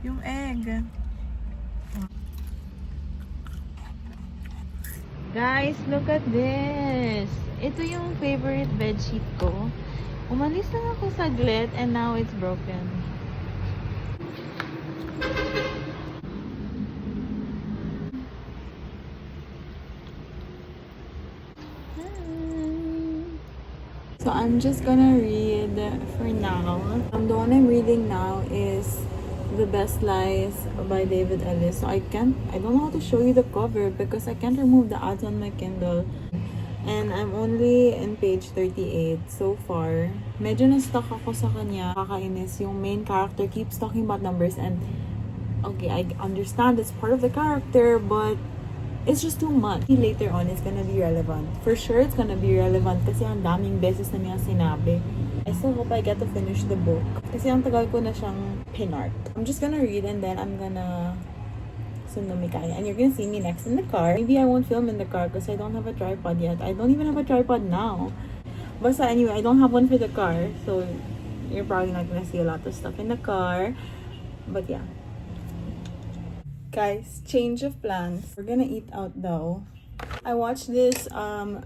Yung egg. Guys, look at this. Ito yung favorite bedsheet ko. Umalis lang ako saglit and now it's broken. So I'm just gonna read for now. The one I'm reading now is The Best Lies by David Ellis. So I don't know how to show you the cover because I can't remove the ads on my Kindle. And I'm only in page 38 so far. Medyo na-stuck ako sa kanya. Kakainis. Yung main character keeps talking about numbers and okay, I understand it's part of the character, but it's just too much. Later on, it's gonna be relevant. For sure, it's gonna be relevant kasi ang daming beses na niya sinabi. I still hope I get to finish the book. Kasi ang tagal ko na siyang pinart. I'm just gonna read and then I'm gonna sumikaya. And you're gonna see me next in the car. Maybe I won't film in the car because I don't have a tripod yet. I don't even have a tripod now. But anyway, I don't have one for the car. So, you're probably not gonna see a lot of stuff in the car. But yeah. Guys, change of plans. We're gonna eat out though. I watched this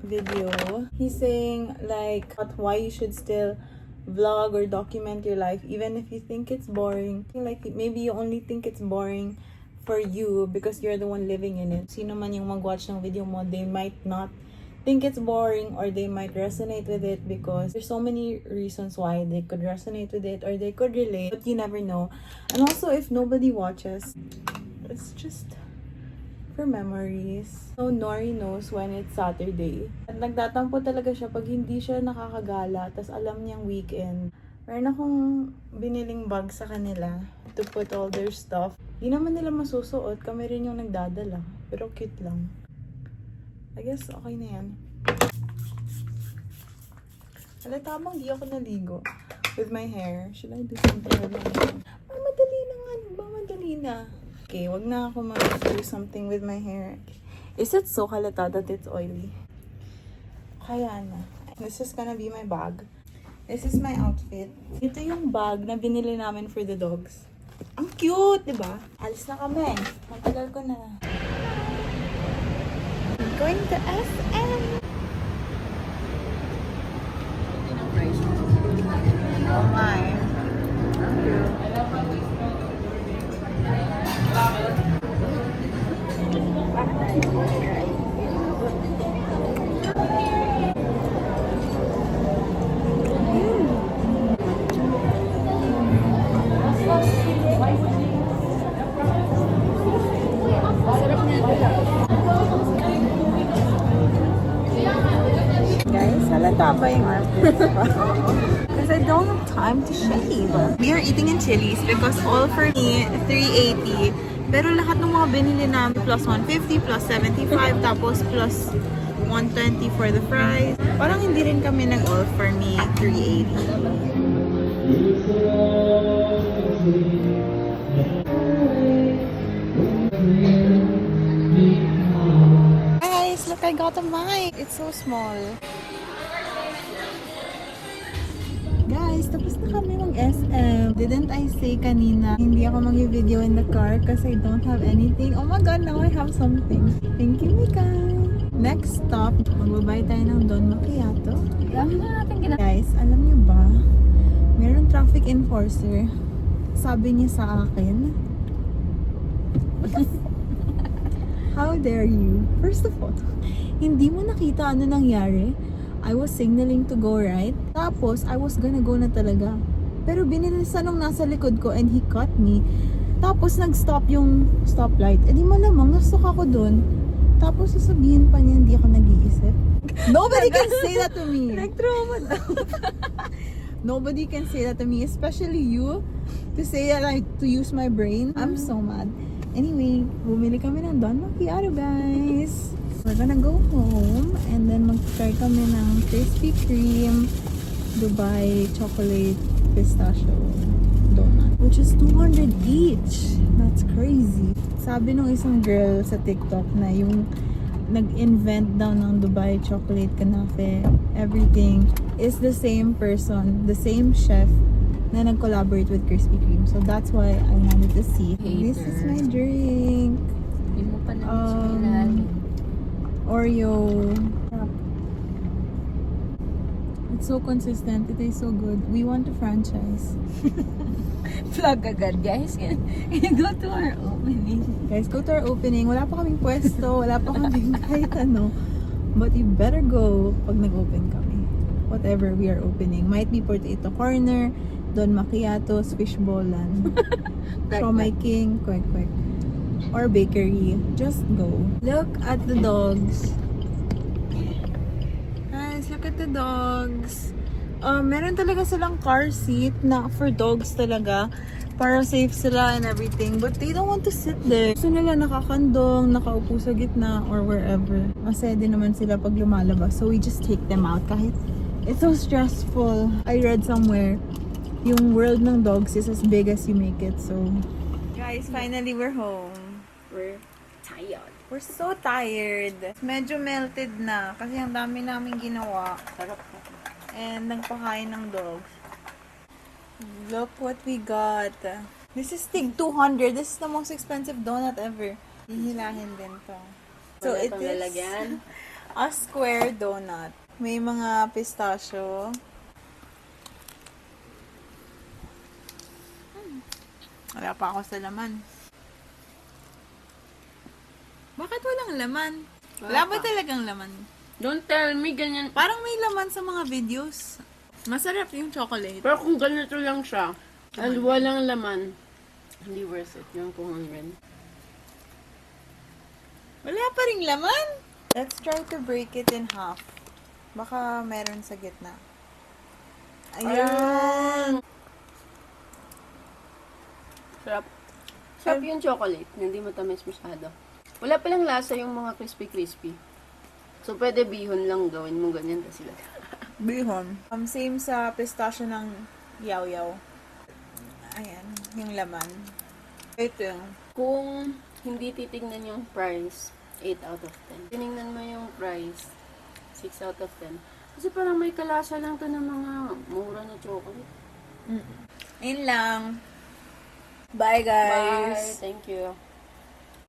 video. He's saying like why you should still vlog or document your life even if you think it's boring. Like maybe you only think it's boring for you because you're the one living in it. Sino man yung mag-watch ng video mo, they might not think it's boring or they might resonate with it because there's so many reasons why they could resonate with it or they could relate, but you never know. And also if nobody watches, it's just for memories. So, Nori knows when it's Saturday. At nagtatampo talaga siya pag hindi siya nakakagala. Tapos alam niyang weekend. Meron akong biniling bag sa kanila to put all their stuff. Di naman nila masusuot. Kami rin yung nagdadala. Pero cute lang. I guess okay na yan. Halata bang di ako naligo with my hair. Should I do something with my hair? Madali na nga. Madali na. Okay, wag na ako mag-do something with my hair. Is it so halata that it's oily? Kaya na. This is gonna be my bag. This is my outfit. Ito yung bag na binili namin for the dogs. Ang cute, diba? Alis na kami. Matagal ko na. I'm going to SM. Oh my. Guys, halata ba yung outfits pa? Because I don't have time to shave. We are eating in Chili's because all for me, 380. Pero lahat ng mga binili namin, plus 150, plus 75, tapos plus 120 for the fries. Parang hindi rin kami nag-all for me, 380. Guys, look, I got a mic. It's so small. Guys, tapos na kami mag-SM. Didn't I say kanina, hindi ako mag-video in the car kasi I don't have anything. Oh my God, now I have something. Thank you, Mika. Next stop, magbabay tayo ng Don Macchiato. Guys, alam niyo ba, meron traffic enforcer. Sabi niya sa akin, how dare you? First of all, hindi mo nakita ano nangyari? I was signaling to go right. Tapos, I was gonna go na talaga. Pero binilisan nung nasa likod ko and he cut me. Tapos, nag-stop yung stoplight. Eh di malamang, nastuck ako dun. Tapos, sasabihin pa niya, hindi ako nag-iisip. Nobody can say that to me. Nag-trauma daw. Nobody can say that to me. Especially you. To say that to use my brain. I'm so mad. Anyway, bumili kami ng Don Macchiato, guys. We're gonna go home and then mag-try kami ng Krispy Kreme Dubai chocolate pistachio donut, which is 200 each. That's crazy. Sabi nung isang girl sa TikTok na yung nag-invent daw ng Dubai chocolate kanafe, everything is the same person, the same chef na nag-collaborate with Krispy Kreme. So that's why I wanted to see. This is my drink. Hindi mo pa naman siya ilalim. Oreo. It's so consistent. It is so good. We want to franchise. Plug agad, guys. Can you go to our opening? Guys, go to our opening. Wala pa kaming pwesto. Wala pa kaming kahit ano. But you better go pag nag-open kami. Whatever we are opening. Might be Potato Corner, Don Macchiatos, Fishballan, Siomai King, Kwek Kwek, or bakery. Just go. Look at the dogs. Guys, look at the dogs. Meron talaga silang car seat na for dogs talaga. Para safe sila and everything. But they don't want to sit there. Gusto nila nakakandong, nakaupo sa gitna, or wherever. Masaya din naman sila pag lumalabas. So we just take them out kahit it's so stressful. I read somewhere, yung world ng dogs is as big as you make it. So, guys, finally we're home. We're tired. We're so tired. Medyo melted na kasi ang dami namin ginawa. Sarap. And nagpakain ng dogs. Look what we got. This is tig 200. This is the most expensive donut ever. Hihilahin din to. So Wala it pang is lalagyan. a square donut. May mga pistachio. Wala pa ako sa laman. Bakit walang laman? Wala ba talagang laman? Don't tell me ganyan. Parang may laman sa mga videos. Masarap yung chocolate. Pero kung ganito lang siya, at walang laman, hindi worth it yung 200. Wala pa ring laman. Let's try to break it in half. Baka meron sa gitna. Ayan. Sarap. Sarap yung chocolate, hindi matamis masyado. Wala palang lasa yung mga crispy. So, pwede bihon lang gawin mo ganyan tas sila. Bihon. Same sa pistachio ng yaw-yaw. Ayan, yung laman. Ito yung Kung hindi titignan yung price, 8 out of 10. Tinignan mo yung price, 6 out of 10. Kasi parang may kalasa lang to ng mga mura na chocolate. Ayun lang. Bye, guys. Bye! Thank you.